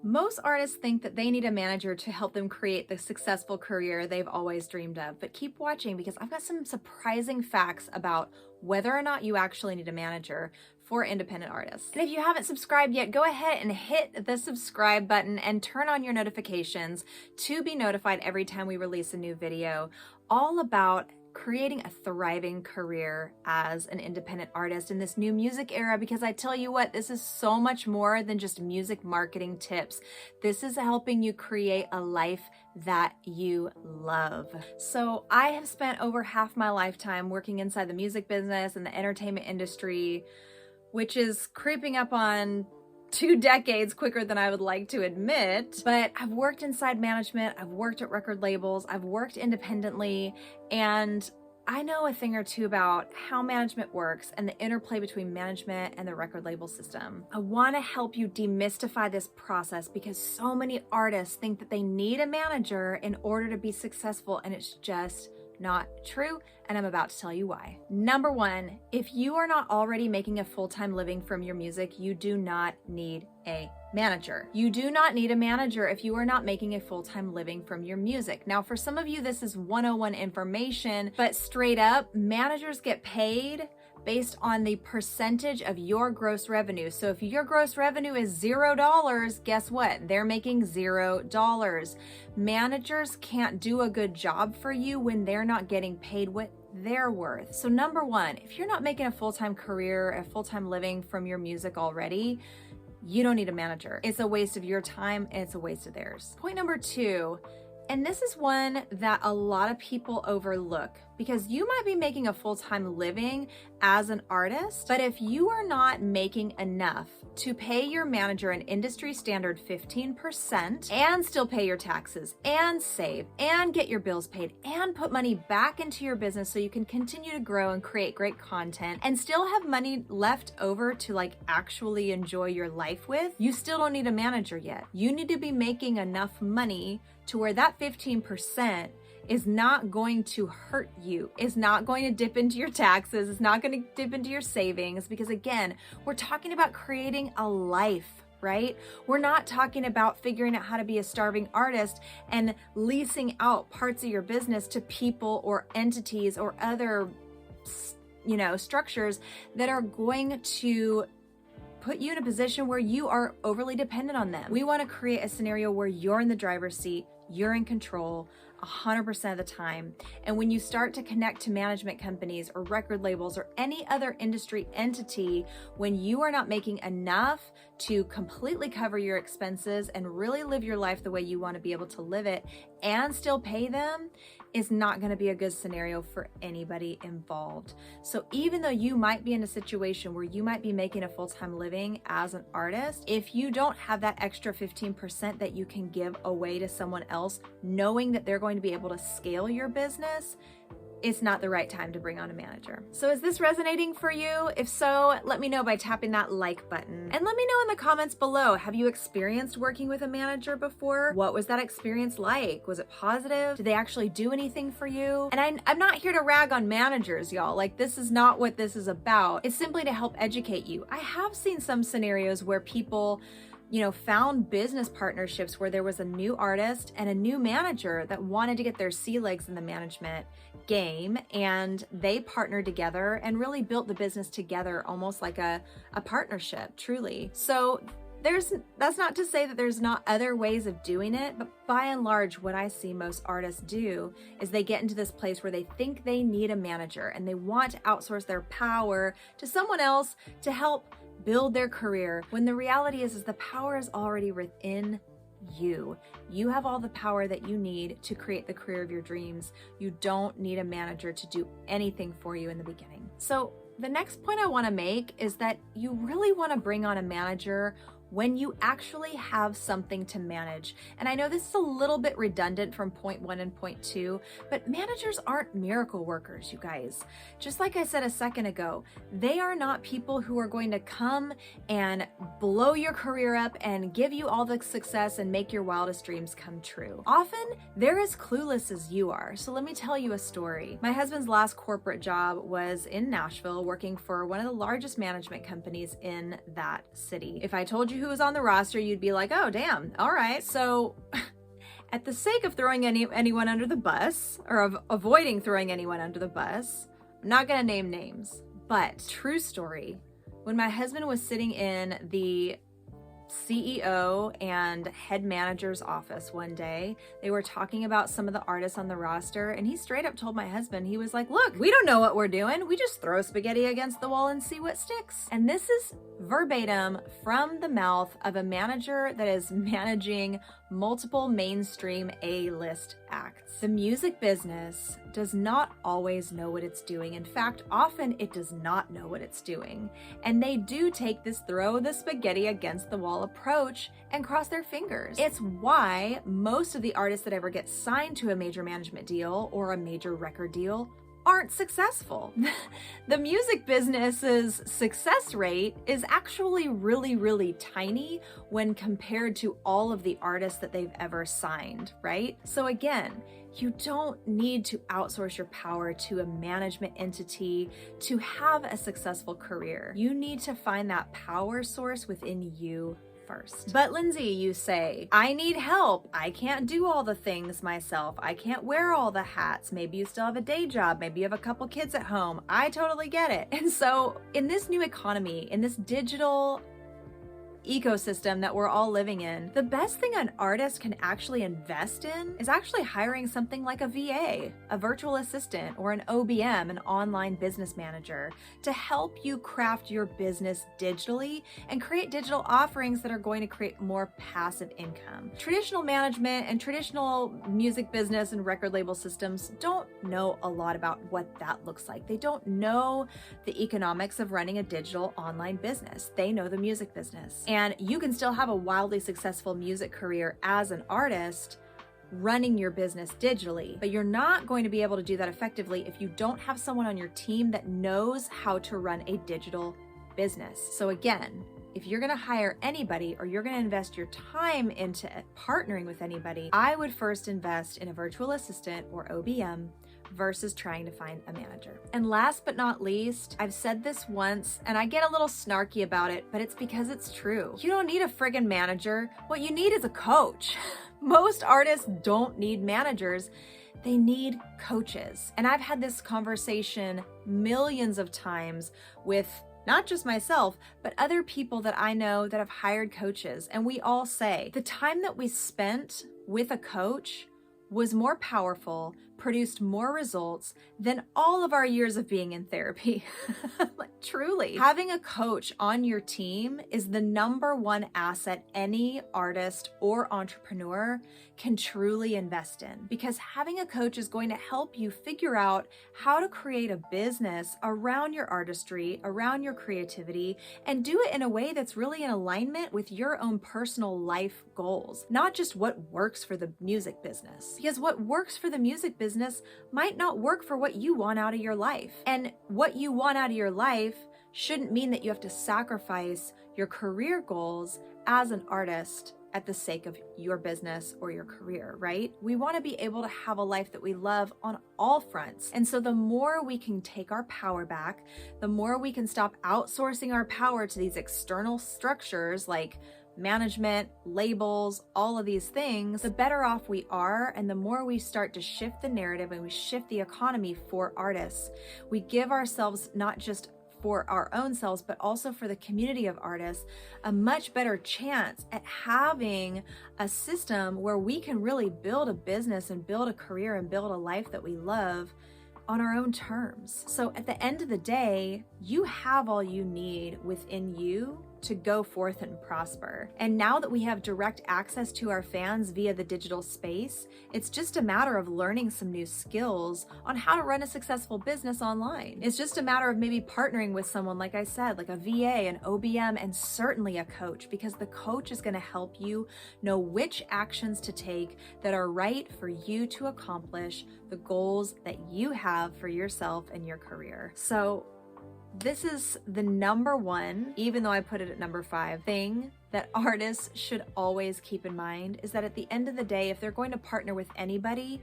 Most artists think that they need a manager to help them create the successful career they've always dreamed of. But keep watching because I've got some surprising facts about whether or not you actually need a manager for independent artists. And if you haven't subscribed yet, go ahead and hit the subscribe button and turn on your notifications to be notified every time we release a new video all about creating a thriving career as an independent artist in this new music era, because I tell you what, this is so much more than just music marketing tips. This is helping you create a life that you love. So I have spent over half my lifetime working inside the music business and the entertainment industry, which is creeping up on 2 decades quicker than I would like to admit. But I've worked inside management, I've worked at record labels, I've worked independently, and I know a thing or two about how management works and the interplay between management and the record label system. I want to help you demystify this process because so many artists think that they need a manager in order to be successful, and it's just not true, and I'm about to tell you why. Number one, if you are not already making a full-time living from your music, you do not need a manager. You do not need a manager if you are not making a full-time living from your music. Now, for some of you, this is 101 information, but straight up, managers get paid based on the percentage of your gross revenue. So if your gross revenue is $0, guess what? They're making $0. Managers can't do a good job for you when they're not getting paid what they're worth. So number one, if you're not making a full-time career, a full-time living from your music already, you don't need a manager. It's a waste of your time and it's a waste of theirs. Point number two, and this is one that a lot of people overlook, because you might be making a full-time living as an artist, but if you are not making enough to pay your manager an industry standard 15% and still pay your taxes and save and get your bills paid and put money back into your business so you can continue to grow and create great content and still have money left over to actually enjoy your life with, you still don't need a manager yet. You need to be making enough money to where that 15% is not going to hurt you, is not going to dip into your taxes, is not going to dip into your savings, because again, we're talking about creating a life, right? We're not talking about figuring out how to be a starving artist and leasing out parts of your business to people or entities or other, structures that are going to put you in a position where you are overly dependent on them. We want to create a scenario where you're in the driver's seat, you're in control 100% of the time. And when you start to connect to management companies or record labels or any other industry entity, when you are not making enough to completely cover your expenses and really live your life the way you want to be able to live it and still pay them, is not going to be a good scenario for anybody involved. So even though you might be in a situation where you might be making a full-time living as an artist, if you don't have that extra 15% that you can give away to someone else, knowing that they're going to be able to scale your business, it's not the right time to bring on a manager. So is this resonating for you? If so, let me know by tapping that like button. And let me know in the comments below, have you experienced working with a manager before? What was that experience like? Was it positive? Did they actually do anything for you? And I'm not here to rag on managers, y'all. This is not what this is about. It's simply to help educate you. I have seen some scenarios where people found business partnerships where there was a new artist and a new manager that wanted to get their sea legs in the management game, and they partnered together and really built the business together, almost like a partnership, truly. So that's not to say that there's not other ways of doing it, but by and large, what I see most artists do is they get into this place where they think they need a manager and they want to outsource their power to someone else to help build their career, when the reality is the power is already within you. You have all the power that you need to create the career of your dreams. You don't need a manager to do anything for you in the beginning. So the next point I want to make is that you really want to bring on a manager when you actually have something to manage. And I know this is a little bit redundant from point 1 and point 2, but managers aren't miracle workers, you guys. Just like I said a second ago, they are not people who are going to come and blow your career up and give you all the success and make your wildest dreams come true. Often, they're as clueless as you are. So let me tell you a story. My husband's last corporate job was in Nashville, working for one of the largest management companies in that city. If I told you who who was on the roster, you'd be like, oh, damn, all right. So at the sake of throwing anyone under the bus, or of avoiding throwing anyone under the bus, I'm not gonna name names, but true story, when my husband was sitting in the CEO and head manager's office one day, they were talking about some of the artists on the roster, and he straight up told my husband, he was like, look, we don't know what we're doing. We just throw spaghetti against the wall and see what sticks. And this is verbatim from the mouth of a manager that is managing multiple mainstream A-list acts. The music business does not always know what it's doing. In fact, often it does not know what it's doing. And they do take this throw the spaghetti against the wall approach and cross their fingers. It's why most of the artists that ever get signed to a major management deal or a major record deal aren't successful. The music business's success rate is actually really, really tiny when compared to all of the artists that they've ever signed, right? So again, you don't need to outsource your power to a management entity to have a successful career. You need to find that power source within you first. But Lindsay, you say, I need help. I can't do all the things myself. I can't wear all the hats. Maybe you still have a day job. Maybe you have a couple kids at home. I totally get it. And so in this new economy, in this digital ecosystem that we're all living in, the best thing an artist can actually invest in is actually hiring something like a VA, a virtual assistant, or an OBM, an online business manager, to help you craft your business digitally and create digital offerings that are going to create more passive income. Traditional management and traditional music business and record label systems don't know a lot about what that looks like. They don't know the economics of running a digital online business. They know the music business. And you can still have a wildly successful music career as an artist running your business digitally, but you're not going to be able to do that effectively if you don't have someone on your team that knows how to run a digital business. So again, if you're going to hire anybody or you're going to invest your time into partnering with anybody, I would first invest in a virtual assistant or OBM versus trying to find a manager. And last but not least, I've said this once and I get a little snarky about it, but it's because it's true. You don't need a friggin' manager. What you need is a coach. Most artists don't need managers. They need coaches. And I've had this conversation millions of times with not just myself, but other people that I know that have hired coaches. And we all say the time that we spent with a coach was more powerful, produced more results than all of our years of being in therapy. Like, truly. Having a coach on your team is the number one asset any artist or entrepreneur can truly invest in, because having a coach is going to help you figure out how to create a business around your artistry, around your creativity, and do it in a way that's really in alignment with your own personal life goals, not just what works for the music business. Because what works for the music business might not work for what you want out of your life. And what you want out of your life shouldn't mean that you have to sacrifice your career goals as an artist at the sake of your business or your career, right? We want to be able to have a life that we love on all fronts. And so the more we can take our power back, the more we can stop outsourcing our power to these external structures like management, labels, all of these things, the better off we are, and the more we start to shift the narrative and we shift the economy for artists. We give ourselves, not just for our own selves, but also for the community of artists, a much better chance at having a system where we can really build a business and build a career and build a life that we love on our own terms. So at the end of the day, you have all you need within you to go forth and prosper. And now that we have direct access to our fans via the digital space, it's just a matter of learning some new skills on how to run a successful business online. It's just a matter of maybe partnering with someone, like I said, like a VA, an OBM, and certainly a coach, because the coach is going to help you know which actions to take that are right for you to accomplish the goals that you have for yourself and your career. So this is the number one, even though I put it at number 5, thing that artists should always keep in mind, is that at the end of the day, if they're going to partner with anybody,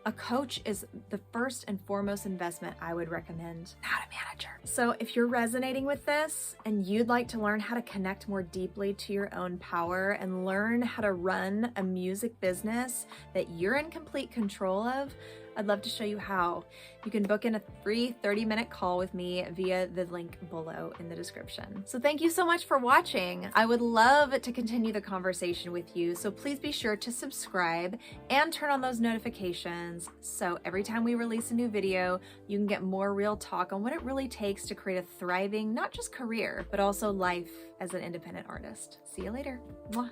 a coach is the first and foremost investment I would recommend, not a manager. So if you're resonating with this and you'd like to learn how to connect more deeply to your own power and learn how to run a music business that you're in complete control of, I'd love to show you how. You can book in a free 30-minute call with me via the link below in the description. So thank you so much for watching. I would love to continue the conversation with you, so please be sure to subscribe and turn on those notifications so every time we release a new video, you can get more real talk on what it really takes to create a thriving, not just career, but also life as an independent artist. See you later. Mwah.